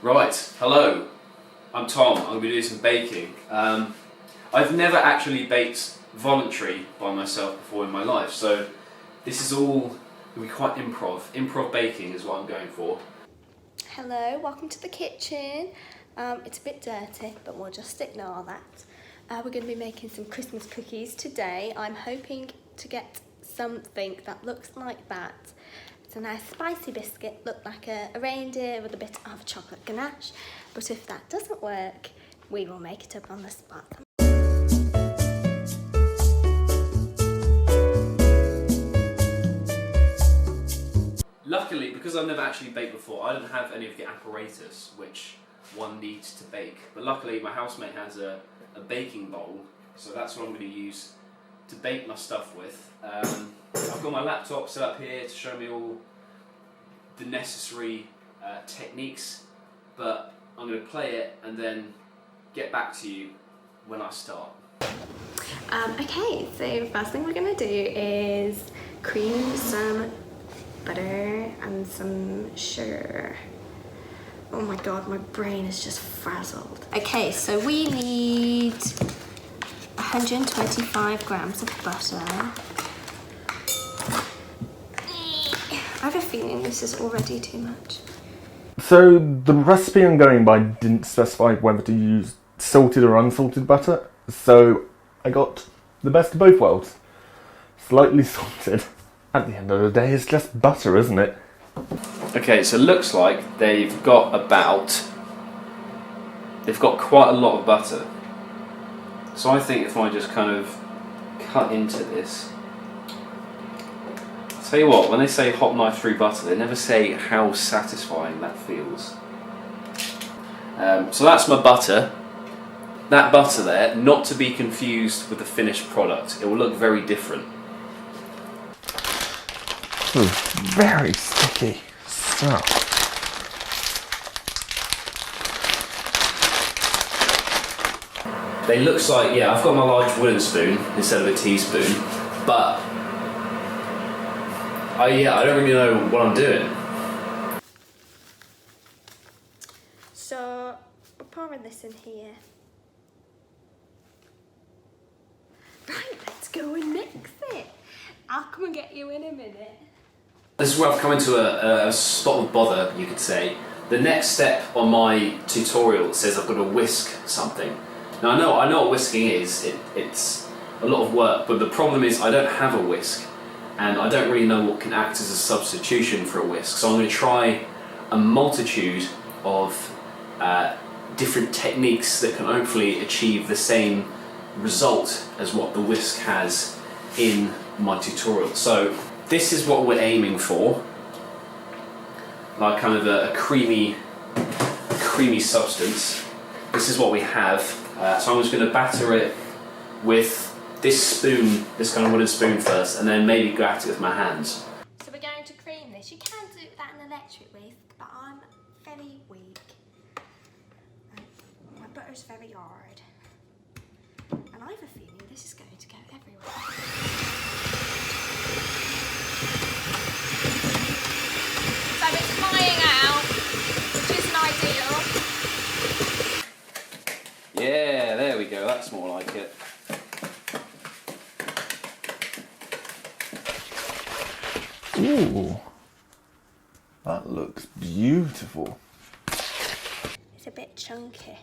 Right, hello, I'm Tom. I'm going to be doing some baking. I've never actually baked voluntary by myself before in my life, so this is all going to be quite improv. Improv baking is what I'm going for. Hello, welcome to the kitchen. It's a bit dirty, but we'll just ignore that. We're going to be making some Christmas cookies today. I'm hoping to get something that looks like that. It's a nice spicy biscuit, look like a reindeer with a bit of chocolate ganache. But if that doesn't work, we will make it up on the spot. Luckily, because I've never actually baked before, I don't have any of the apparatus which one needs to bake. But luckily my housemate has a baking bowl, so that's what I'm going to use to bake my stuff with. I've got my laptop set up here to show me all the necessary techniques, but I'm going to play it and then get back to you when I start. Okay, so first thing we're going to do is cream some butter and some sugar. Oh my god, my brain is just frazzled. Okay, so we need 125 grams of butter. I have a feeling this is already too much. So the recipe I'm going by didn't specify whether to use salted or unsalted butter, so I got the best of both worlds. Slightly salted. At the end of the day, it's just butter, isn't it? Okay, so it looks like they've got quite a lot of butter. So I think if I just kind of cut into this. Tell you what, when they say hot knife through butter, they never say how satisfying that feels. So that's my butter. That butter there, not to be confused with the finished product. It will look very different. Very sticky stuff. They looks like, yeah, I've got my large wooden spoon instead of a teaspoon, but I don't really know what I'm doing. So, we're pouring this in here. Right, let's go and mix it. I'll come and get you in a minute. This is where I've come into a spot of bother, you could say. The next step on my tutorial says I've got to whisk something. Now I know what whisking is, it's a lot of work, but the problem is I don't have a whisk, and I don't really know what can act as a substitution for a whisk, so I'm going to try a multitude of different techniques that can hopefully achieve the same result as what the whisk has in my tutorial. So this is what we're aiming for, like kind of a creamy substance. This is what we have. So I'm just going to batter it with this spoon, this kind of wooden spoon first, and then maybe go at it with my hands. So we're going to cream this. You can do that in an electric whisk, but I'm very weak. My butter's very hard. And I have a feeling this is going to go everywhere. So it's flying out, which isn't ideal. Yeah, there we go, that's more like it. Ooh, that looks beautiful. It's a bit chunky.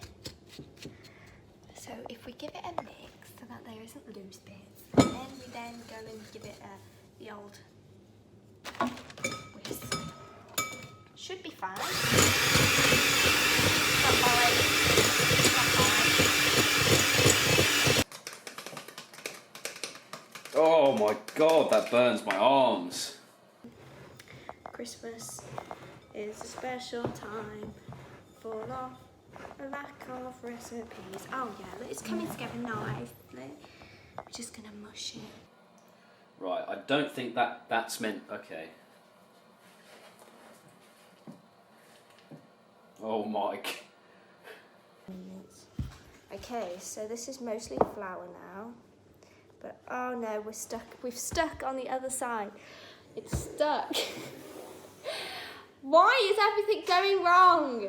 So if we give it a mix so that there isn't loose bits, and then we then go and give it the old whisk. Should be fine. Not fine. Oh my god, that burns my arms. Christmas is a special time full of a lack of recipes. Oh yeah, it's coming together nicely. We're just gonna mush it. Right, I don't think that's meant, okay. Oh my. Okay, so this is mostly flour now. But oh no, we're stuck. We've stuck on the other side. It's stuck. Why is everything going wrong?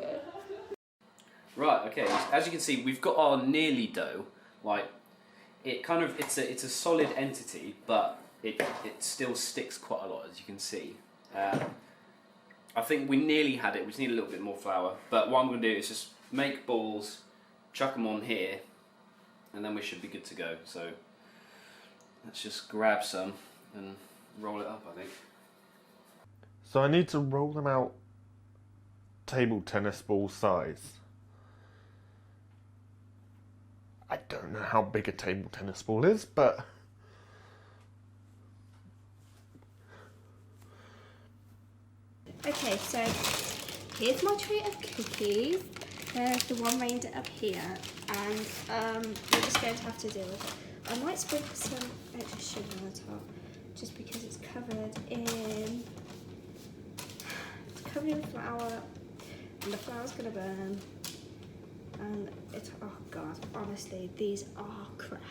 Right. Okay. As you can see, we've got our nearly dough. Like, it's a solid entity, but it still sticks quite a lot, as you can see. I think we nearly had it. We just need a little bit more flour. But what I'm going to do is just make balls, chuck them on here, and then we should be good to go. So let's just grab some and roll it up, I think. So I need to roll them out table tennis ball size. I don't know how big a table tennis ball is, but Okay, so here's my tray of cookies. There's the one reindeer up here, and we're just going to have to deal with it. I might sprinkle some extra sugar on the top, just because it's covered in flour, and the flour's gonna burn. And it's, oh god, honestly, these are crap.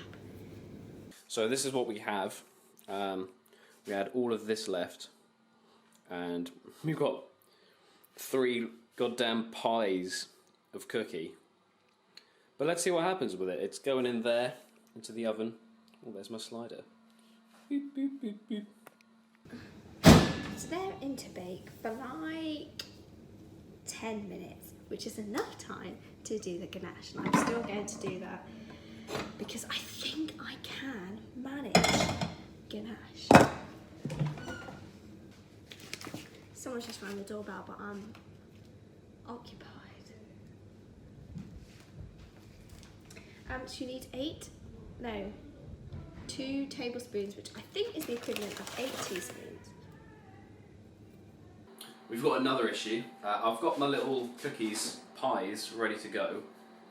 So this is what we have. We had all of this left, and we've got 3 goddamn pies of cookie. But let's see what happens with it. It's going in there, into the oven. Oh, there's my slider. Boop, boop, boop, boop. So they're in to bake for like 10 minutes, which is enough time to do the ganache, and I'm still going to do that because I think I can manage ganache. Someone's just rang the doorbell, but I'm occupied. So you need 2 tablespoons, which I think is the equivalent of 8 teaspoons. We've got another issue. I've got my little cookies, pies, ready to go,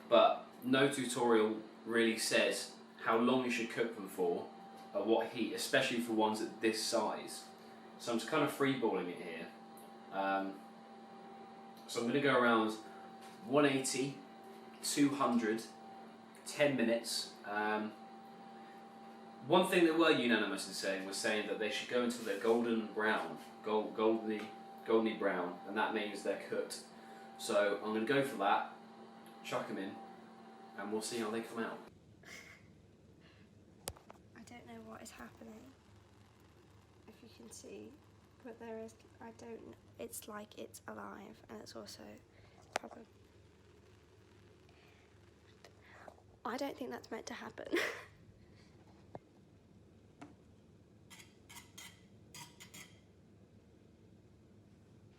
but no tutorial really says how long you should cook them for, at what heat, especially for ones at this size. So I'm just kind of freeballing it here. So I'm going to go around 180, 200, 10 minutes. One thing that were unanimous in saying was saying that they should go until they're golden brown, goldeny brown, and that means they're cooked. So I'm going to go for that, chuck them in, and we'll see how they come out. I don't know what is happening, if you can see, but there is, it's like it's alive, and it's also a problem. I don't think that's meant to happen.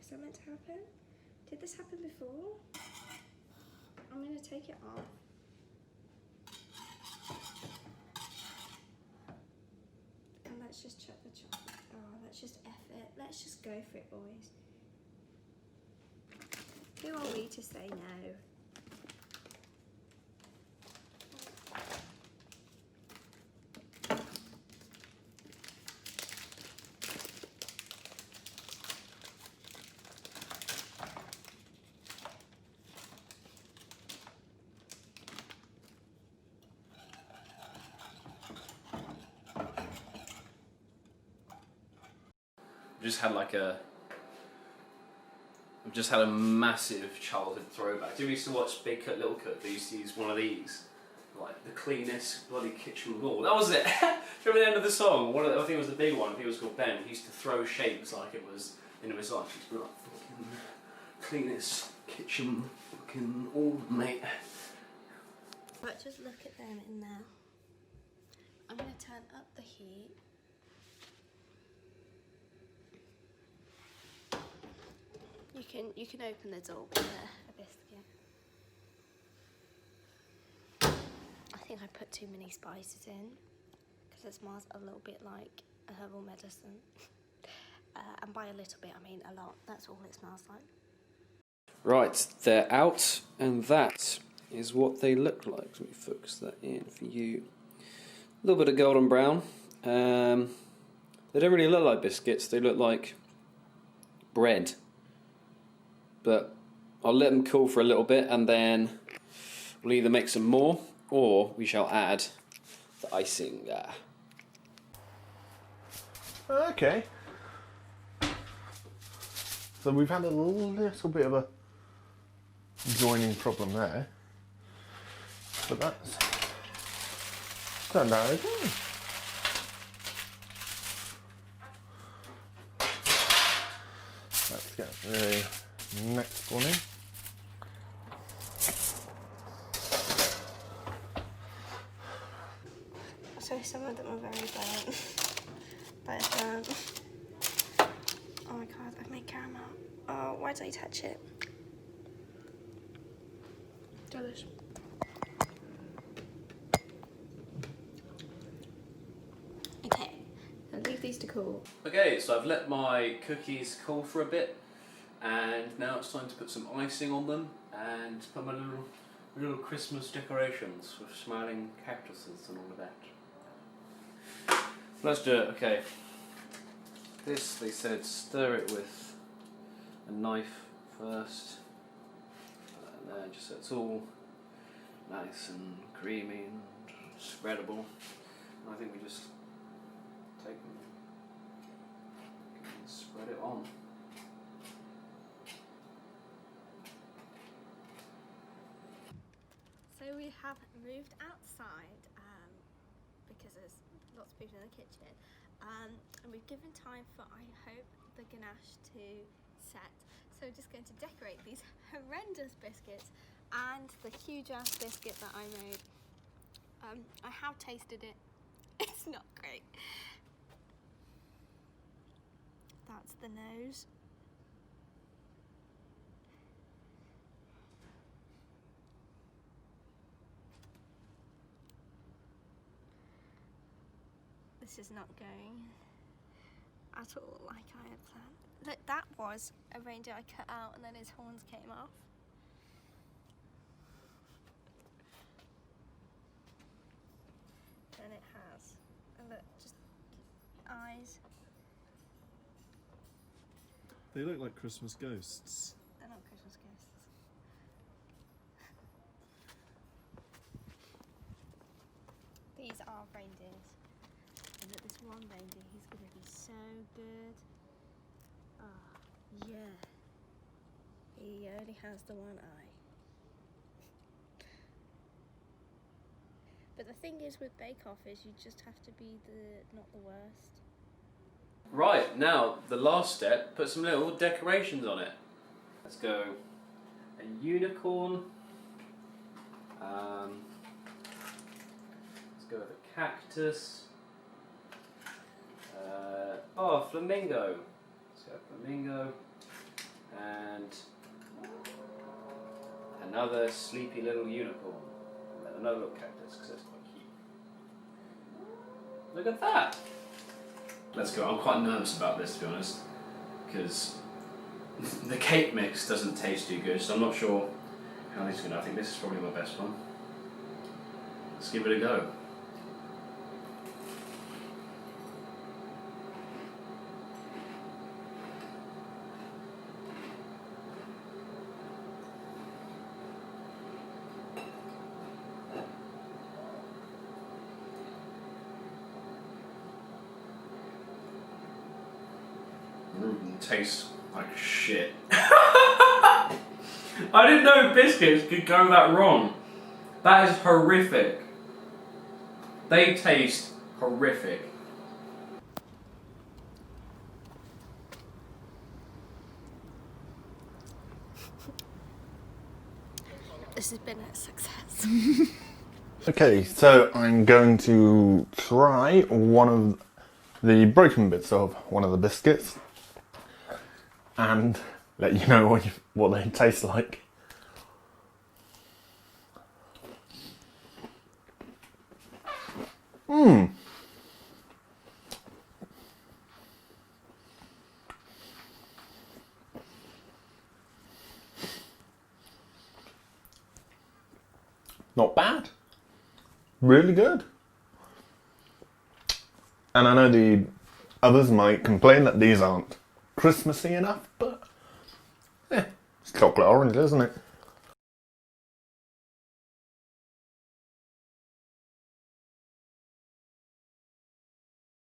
Is that meant to happen? Did this happen before? I'm going to take it off. And let's just check the chocolate. Oh, let's just F it. Let's just go for it, boys. Who are we to say no? I've just had a massive childhood throwback. Do you used to watch Big Cut, Little Cut? They used to use one of these, like the cleanest bloody kitchen wall. That was it. Do you remember the end of the song? I think it was the big one. I think it was called Ben. He used to throw shapes like it was in his life. He used to be like, fucking cleanest kitchen fucking all, mate. But just look at them in there. I'm going to turn up the heat. You can open the door with a biscuit. I think I put too many spices in because it smells a little bit like a herbal medicine. And by a little bit, I mean a lot. That's all it smells like. Right, they're out, and that is what they look like. Let me focus that in for you. A little bit of golden brown. They don't really look like biscuits. They look like bread. But I'll let them cool for a little bit, and then we'll either make some more, or we shall add the icing. okay. So we've had a little bit of a joining problem there. But that's turned out okay. Let's get the next one in. So some of them are very burnt. But oh my god, I've made caramel. Oh, why did I touch it? Delish. Okay, I'll leave these to cool. Okay, so I've let my cookies cool for a bit, and now it's time to put some icing on them and put my little Christmas decorations with smiling cactuses and all of that. Let's do it. Okay. This, they said, stir it with a knife first, and then just so it's all nice and creamy and spreadable. And I think we just take them and spread it on. So we have moved outside because there's lots of people in the kitchen, and we've given time for, I hope, the ganache to set. So we're just going to decorate these horrendous biscuits and the huge ass biscuit that I made. I have tasted it. It's not great. That's the nose. This is not going at all like I had planned. Look, that was a reindeer I cut out and then his horns came off. And it has. And look, just eyes. They look like Christmas ghosts. They're not Christmas ghosts. These are reindeers. And look, this one reindeer, he's going to be so good. Ah, yeah. He only has the one eye. But the thing is with Bakeoff is you just have to be not the worst. Right, now the last step, put some little decorations on it. Let's go a unicorn. Let's go with a cactus. Oh, flamingo. Let's go flamingo. And another sleepy little unicorn. And then another little cactus, because that's quite cute. Look at that! Let's go. I'm quite nervous about this, to be honest, because the cake mix doesn't taste too good, so I'm not sure how this is going to. I think this is probably my best one. Let's give it a go. Tastes like shit. I didn't know biscuits could go that wrong. That is horrific. They taste horrific. This has been a success. Okay, so I'm going to try one of the broken bits of one of the biscuits and let you know what they taste like. Not bad. Really good. And I know the others might complain that these aren't Christmassy enough, but it's chocolate orange, isn't it?